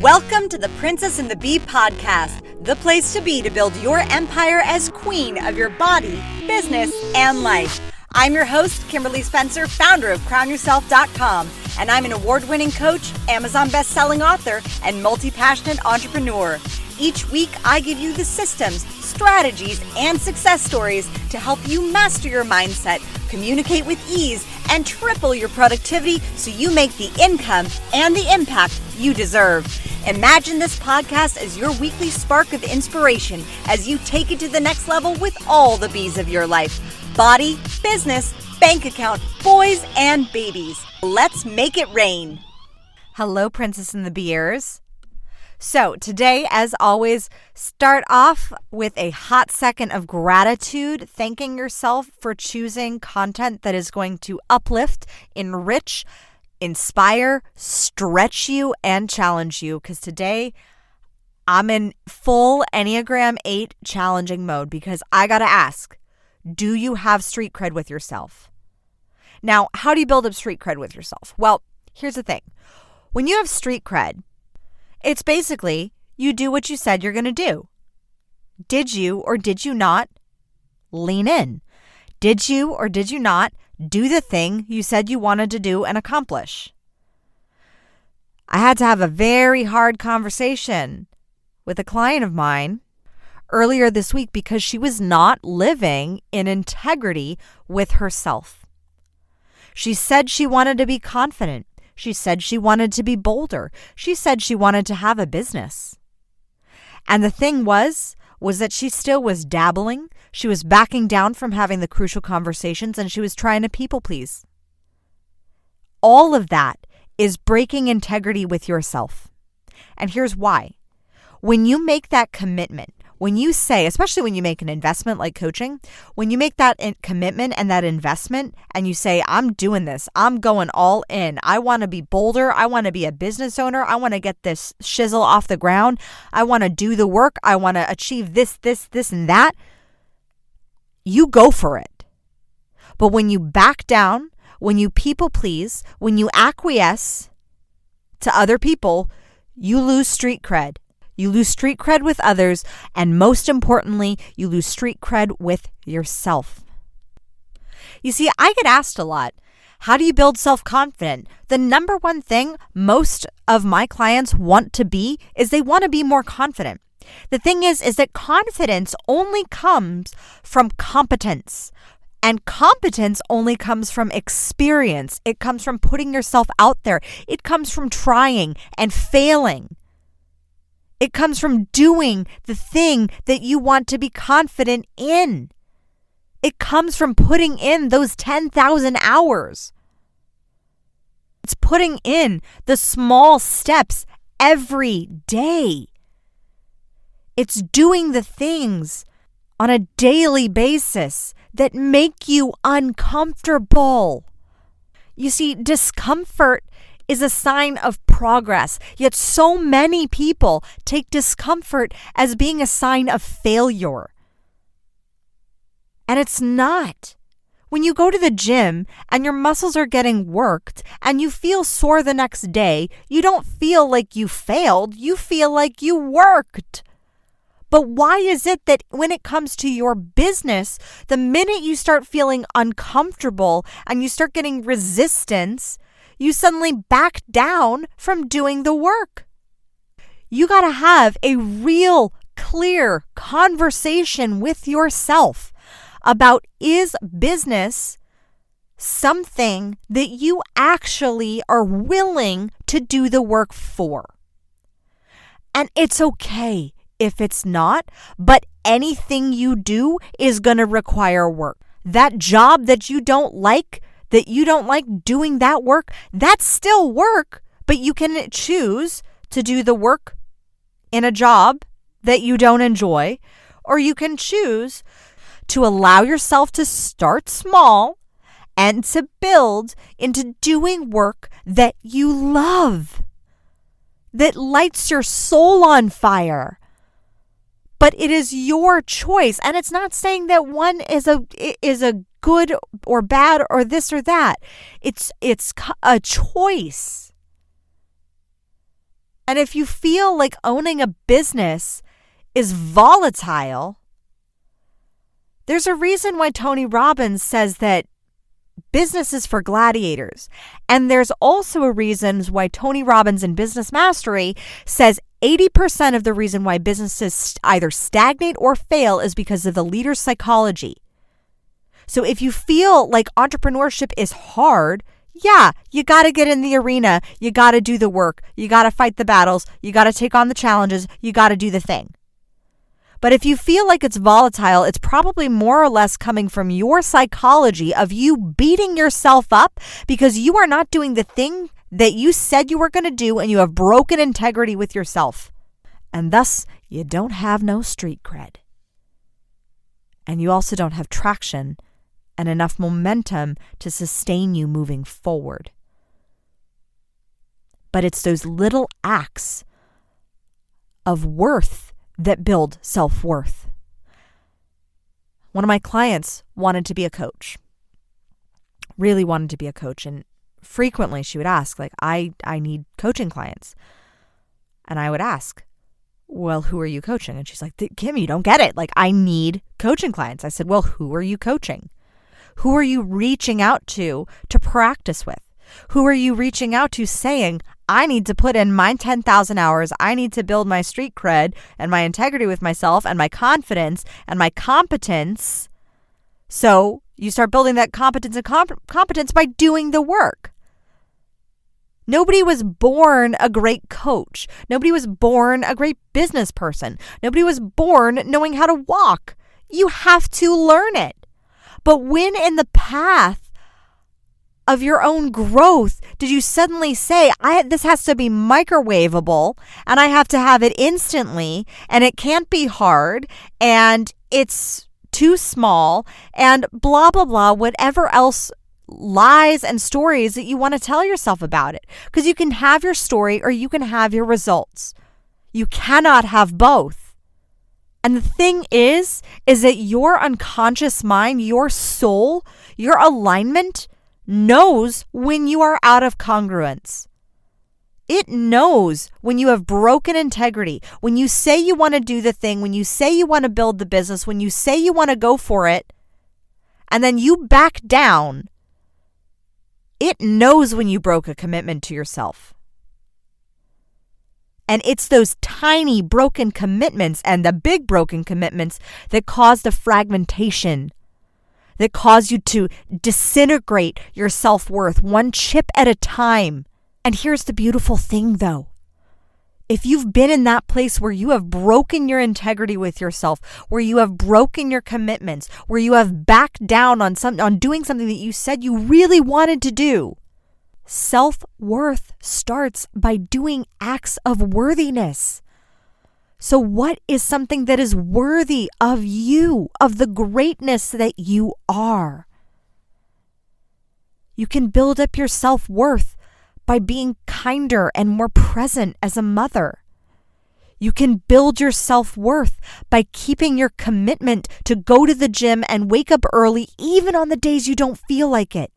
Welcome to the Princess and the Bee podcast, the place to be to build your empire as queen of your body, business, and life. I'm your host, Kimberly Spencer, founder of CrownYourself.com, and I'm an award-winning coach, Amazon best-selling author, and multi-passionate entrepreneur. Each week, I give you the systems, strategies, and success stories to help you master your mindset, communicate with ease, and triple your productivity so you make the income and the impact you deserve. Imagine this podcast as your weekly spark of inspiration as you take it to the next level with all the bees of your life. Body, business, bank account, boys, and babies. Let's make it rain. Hello, Princess and the Beers. So today, as always, start off with a hot second of gratitude, thanking yourself for choosing content that is going to uplift, enrich, inspire, stretch you, and challenge you. Because today, I'm in full Enneagram 8 challenging mode because I got to ask, do you have street cred with yourself? Now, how do you build up street cred with yourself? Well, here's the thing. When you have street cred, it's basically you do what you said you're going to do. Did you or did you not lean in? Did you or did you not do the thing you said you wanted to do and accomplish? I had to have a very hard conversation with a client of mine earlier this week because she was not living in integrity with herself. She said she wanted to be confident. She said she wanted to be bolder. She said she wanted to have a business. And the thing was that she still was dabbling. She was backing down from having the crucial conversations, and she was trying to people please. All of that is breaking integrity with yourself. And here's why. When you make that commitment, when you say, especially when you make an investment like coaching, when you make that commitment and that investment and you say, I'm doing this, I'm going all in. I want to be bolder. I want to be a business owner. I want to get this shizzle off the ground. I want to do the work. I want to achieve this, and that. You go for it. But when you back down, when you people please, when you acquiesce to other people, you lose street cred. You lose street cred with others, and most importantly, you lose street cred with yourself. You see, I get asked a lot, how do you build self-confidence? The number one thing most of my clients want to be is they want to be more confident. The thing is that confidence only comes from competence. And competence only comes from experience. It comes from putting yourself out there. It comes from trying and failing. It comes from doing the thing that you want to be confident in. It comes from putting in those 10,000 hours. It's putting in the small steps every day. It's doing the things on a daily basis that make you uncomfortable. You see, discomfort is a sign of progress, yet so many people take discomfort as being a sign of failure. And it's not. When you go to the gym and your muscles are getting worked and you feel sore the next day, you don't feel like you failed, you feel like you worked. But why is it that when it comes to your business, the minute you start feeling uncomfortable and you start getting resistance, you suddenly back down from doing the work? You got to have a real, clear conversation with yourself about, is business something that you actually are willing to do the work for? And it's okay if it's not, but anything you do is going to require work. That job that you don't like doing that work, that's still work, but you can choose to do the work in a job that you don't enjoy, or you can choose to allow yourself to start small and to build into doing work that you love, that lights your soul on fire. But it is your choice, and it's not saying that one is a good or bad or this or that. It's a choice. And if you feel like owning a business is volatile, there's a reason why Tony Robbins says that business is for gladiators. And there's also a reason why Tony Robbins in Business Mastery says 80% of the reason why businesses either stagnate or fail is because of the leader's psychology. So if you feel like entrepreneurship is hard, yeah, you got to get in the arena. You got to do the work. You got to fight the battles. You got to take on the challenges. You got to do the thing. But if you feel like it's volatile, it's probably more or less coming from your psychology of you beating yourself up because you are not doing the thing that you said you were going to do, and you have broken integrity with yourself. And thus, you don't have no street cred. And you also don't have traction and enough momentum to sustain you moving forward. But it's those little acts of worth that build self-worth. One of my clients wanted to be a coach, really wanted to be a coach. And frequently she would ask, like, I need coaching clients. And I would ask, well, who are you coaching? And she's like, Kim, you don't get it. Like, I need coaching clients. I said, well, who are you coaching? Who are you reaching out to practice with? Who are you reaching out to saying, I need to put in my 10,000 hours. I need to build my street cred and my integrity with myself and my confidence and my competence. So you start building that competence and competence by doing the work. Nobody was born a great coach. Nobody was born a great business person. Nobody was born knowing how to walk. You have to learn it. But when in the path of your own growth did you suddenly say, this has to be microwavable and I have to have it instantly and it can't be hard and it's too small and blah, blah, blah, whatever else lies and stories that you want to tell yourself about it. Because you can have your story or you can have your results. You cannot have both. And the thing is that your unconscious mind, your soul, your alignment knows when you are out of congruence. It knows when you have broken integrity, when you say you want to do the thing, when you say you want to build the business, when you say you want to go for it, and then you back down. It knows when you broke a commitment to yourself. And it's those tiny broken commitments and the big broken commitments that cause the fragmentation, that cause you to disintegrate your self-worth one chip at a time. And here's the beautiful thing, though. If you've been in that place where you have broken your integrity with yourself, where you have broken your commitments, where you have backed down on doing something that you said you really wanted to do, self-worth starts by doing acts of worthiness. So what is something that is worthy of you, of the greatness that you are? You can build up your self-worth by being kinder and more present as a mother. You can build your self-worth by keeping your commitment to go to the gym and wake up early even on the days you don't feel like it.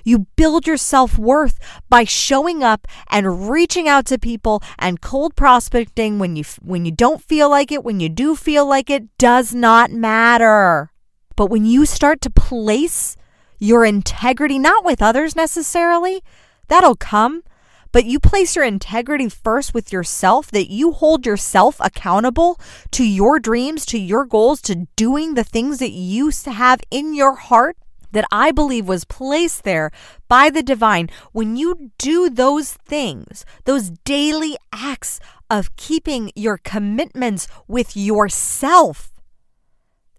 You build your self-worth by showing up and reaching out to people and cold prospecting when you don't feel like it, when you do feel like it, does not matter. But when you start to place your integrity, not with others necessarily, that'll come, but you place your integrity first with yourself, that you hold yourself accountable to your dreams, to your goals, to doing the things that you have in your heart, that I believe was placed there by the divine. When you do those things, those daily acts of keeping your commitments with yourself,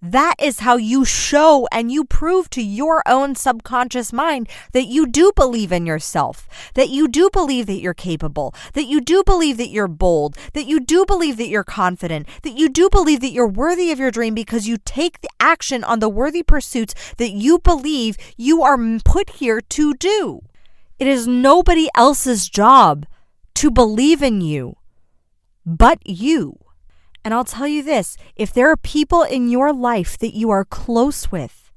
that is how you show and you prove to your own subconscious mind that you do believe in yourself, that you do believe that you're capable, that you do believe that you're bold, that you do believe that you're confident, that you do believe that you're worthy of your dream because you take the action on the worthy pursuits that you believe you are put here to do. It is nobody else's job to believe in you but you. And I'll tell you this, if there are people in your life that you are close with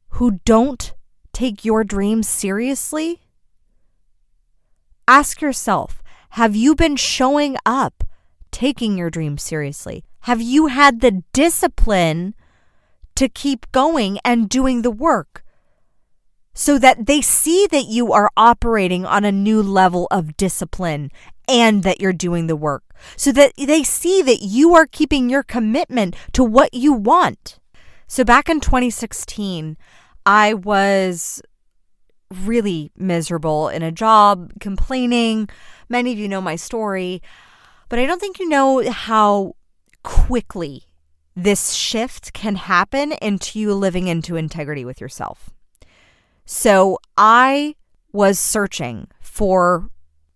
who don't take your dreams seriously, ask yourself, Have you been showing up, taking your dreams seriously? Have you had the discipline to keep going and doing the work so that they see that you are operating on a new level of discipline and that you're doing the work, so that they see that you are keeping your commitment to what you want? So back in 2016, I was really miserable in a job, complaining. Many of you know my story, but I don't think you know how quickly this shift can happen into you living into integrity with yourself. So I was searching for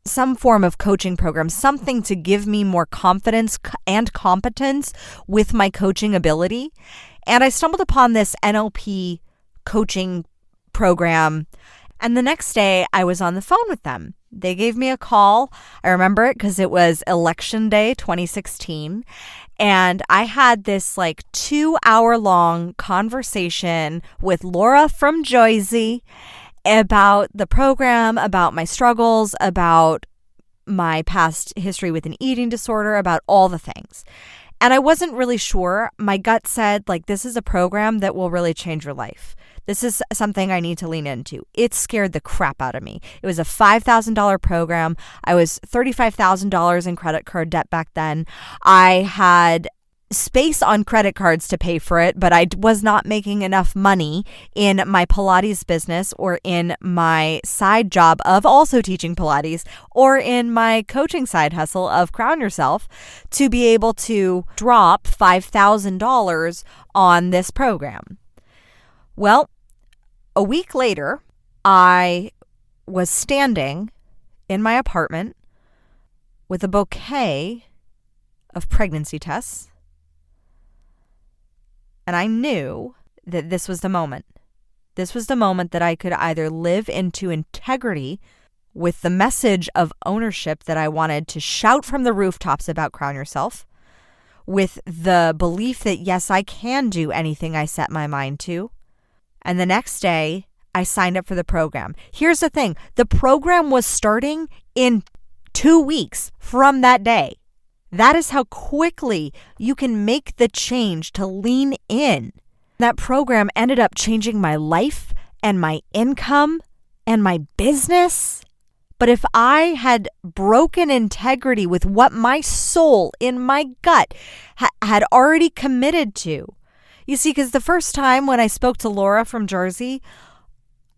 some form of coaching program, something to give me more confidence and competence with my coaching ability. And I stumbled upon this NLP coaching program. And the next day I was on the phone with them. They gave me a call. I remember it because it was election day 2016. And I had this 2-hour-long conversation with Laura from Jersey about the program, about my struggles, about my past history with an eating disorder, about all the things. And I wasn't really sure. My gut said, this is a program that will really change your life. This is something I need to lean into. It scared the crap out of me. It was a $5,000 program. I was $35,000 in credit card debt back then. I had space on credit cards to pay for it, but I was not making enough money in my Pilates business or in my side job of also teaching Pilates or in my coaching side hustle of Crown Yourself to be able to drop $5,000 on this program. Well, a week later, I was standing in my apartment with a bouquet of pregnancy tests. And I knew that this was the moment. This was the moment that I could either live into integrity with the message of ownership that I wanted to shout from the rooftops about Crown Yourself, with the belief that, yes, I can do anything I set my mind to. And the next day, I signed up for the program. Here's the thing. The program was starting in 2 weeks from that day. That is how quickly you can make the change to lean in. That program ended up changing my life and my income and my business. But if I had broken integrity with what my soul in my gut had already committed to, you see, because the first time when I spoke to Laura from Jersey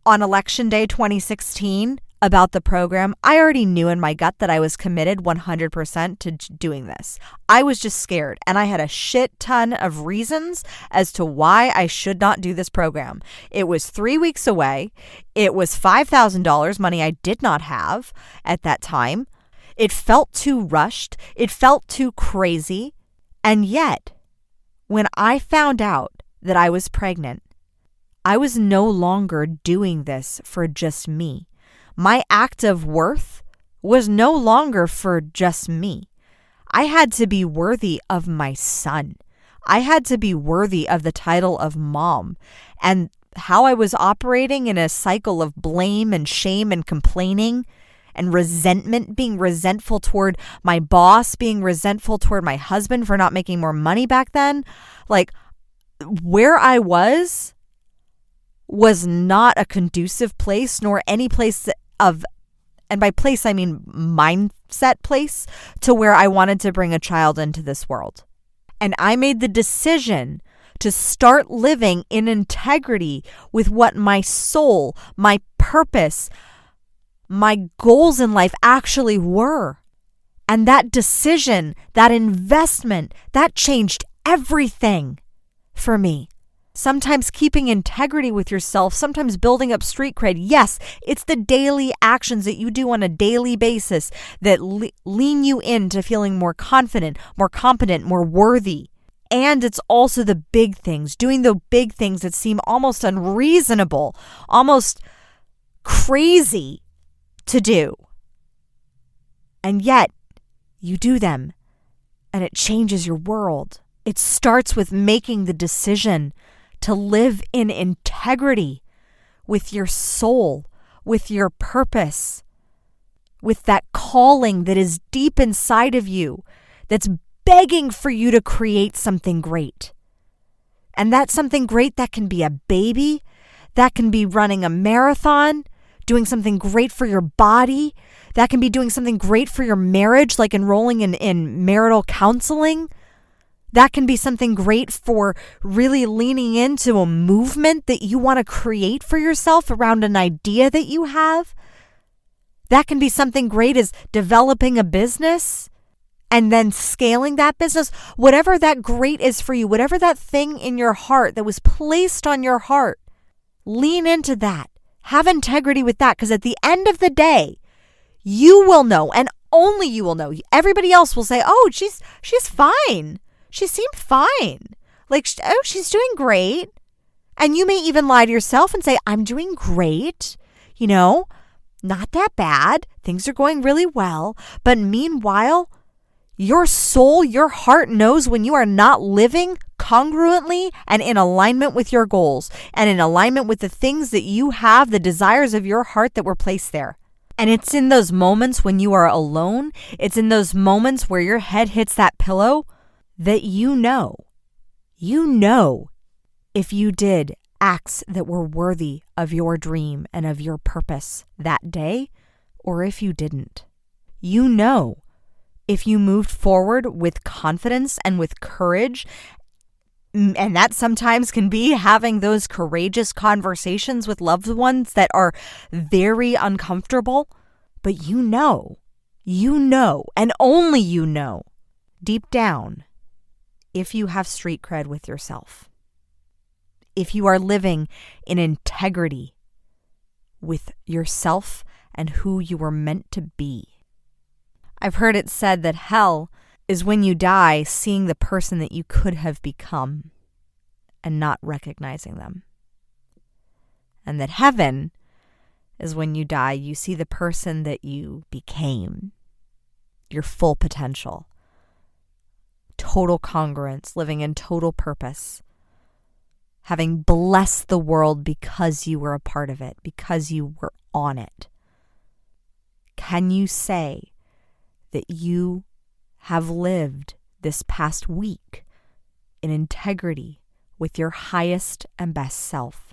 on election day 2016 about the program, I already knew in my gut that I was committed 100% to doing this. I was just scared, and I had a shit ton of reasons as to why I should not do this program. It was 3 weeks away. It was $5,000, money I did not have at that time. It felt too rushed. It felt too crazy. And yet, when I found out that I was pregnant, I was no longer doing this for just me. My act of worth was no longer for just me. I had to be worthy of my son. I had to be worthy of the title of mom. And how I was operating in a cycle of blame and shame and complaining and resentment, being resentful toward my boss, being resentful toward my husband for not making more money back then. Where I was not a conducive place, nor any place and by place I mean mindset place, to where I wanted to bring a child into this world. And I made the decision to start living in integrity with what my soul, my purpose, my goals in life actually were. And that decision, that investment, that changed everything for me. Sometimes keeping integrity with yourself, sometimes building up street cred. Yes, it's the daily actions that you do on a daily basis that lean you into feeling more confident, more competent, more worthy. And it's also the big things, doing the big things that seem almost unreasonable, almost crazy to do. And yet, you do them, and it changes your world. It starts with making the decision to live in integrity with your soul, with your purpose, with that calling that is deep inside of you, that's begging for you to create something great. And that's something great that can be a baby, that can be running a marathon, doing something great for your body, that can be doing something great for your marriage, like enrolling in marital counseling. That can be something great for really leaning into a movement that you want to create for yourself around an idea that you have. That can be something great as developing a business and then scaling that business. Whatever that great is for you, whatever that thing in your heart that was placed on your heart, lean into that. Have integrity with that, because at the end of the day, you will know, and only you will know. Everybody else will say, oh, she's fine. She seemed fine. Like, oh, she's doing great. And you may even lie to yourself and say, I'm doing great. Not that bad. Things are going really well. But meanwhile, your soul, your heart knows when you are not living congruently and in alignment with your goals and in alignment with the things that you have, the desires of your heart that were placed there. And it's in those moments when you are alone, it's in those moments where your head hits that pillow that you know if you did acts that were worthy of your dream and of your purpose that day, or if you didn't. You know if you moved forward with confidence and with courage, and that sometimes can be having those courageous conversations with loved ones that are very uncomfortable, but you know, and only you know, deep down, if you have street cred with yourself, if you are living in integrity with yourself and who you were meant to be. I've heard it said that hell is when you die seeing the person that you could have become and not recognizing them. And that heaven is when you die, you see the person that you became, your full potential, total congruence, living in total purpose, having blessed the world because you were a part of it, because you were on it. Can you say that you have lived this past week in integrity with your highest and best self?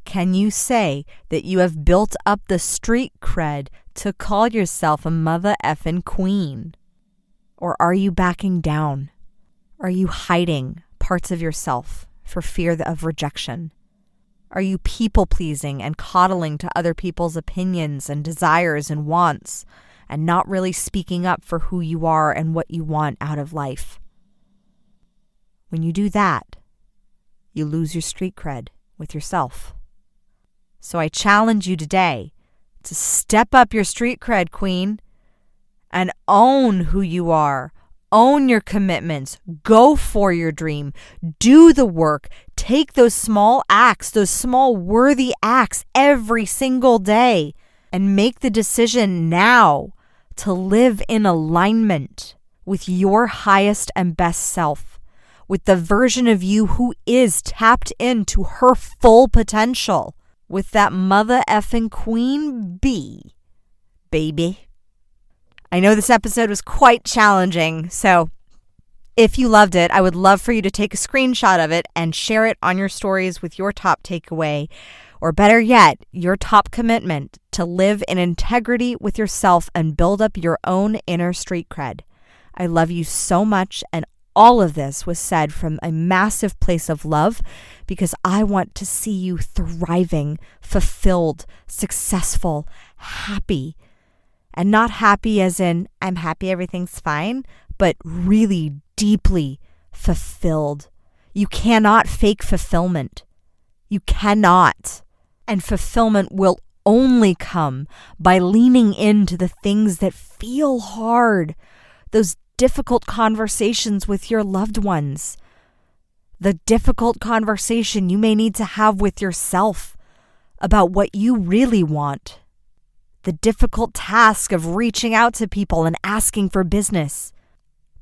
Can you say that you have built up the street cred to call yourself a mother effing queen? Or are you backing down? Are you hiding parts of yourself for fear of rejection? Are you people-pleasing and coddling to other people's opinions and desires and wants, and not really speaking up for who you are and what you want out of life? When you do that, you lose your street cred with yourself. So I challenge you today to step up your street cred, queen, and own who you are. Own your commitments. Go for your dream. Do the work. Take those small acts, those small worthy acts every single day, and make the decision now to live in alignment with your highest and best self, with the version of you who is tapped into her full potential, with that mother effing queen bee, baby. I know this episode was quite challenging, so if you loved it, I would love for you to take a screenshot of it and share it on your stories with your top takeaway, or better yet, your top commitment to live in integrity with yourself and build up your own inner street cred. I love you so much, and all of this was said from a massive place of love, because I want to see you thriving, fulfilled, successful, happy. And not happy as in, I'm happy everything's fine, but really deeply fulfilled. You cannot fake fulfillment. You cannot. And fulfillment will only come by leaning into the things that feel hard, those difficult conversations with your loved ones, the difficult conversation you may need to have with yourself about what you really want, the difficult task of reaching out to people and asking for business.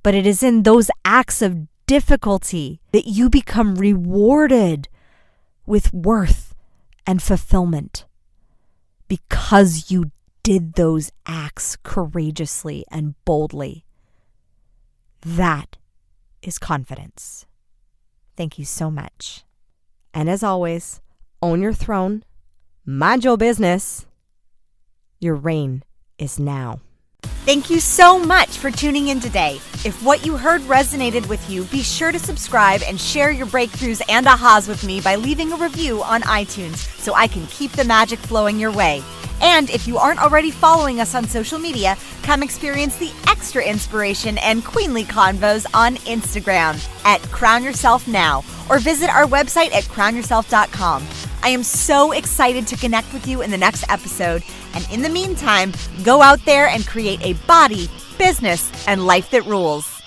But it is in those acts of difficulty that you become rewarded with worth and fulfillment, because you did those acts courageously and boldly. That is confidence. Thank you so much. And as always, own your throne, mind your business. Your reign is now. Thank you so much for tuning in today. If what you heard resonated with you, be sure to subscribe and share your breakthroughs and ahas with me by leaving a review on iTunes so I can keep the magic flowing your way. And if you aren't already following us on social media, come experience the extra inspiration and queenly convos on Instagram at Crown Yourself Now, or visit our website at crownyourself.com. I am so excited to connect with you in the next episode. And in the meantime, go out there and create a body, business, and life that rules.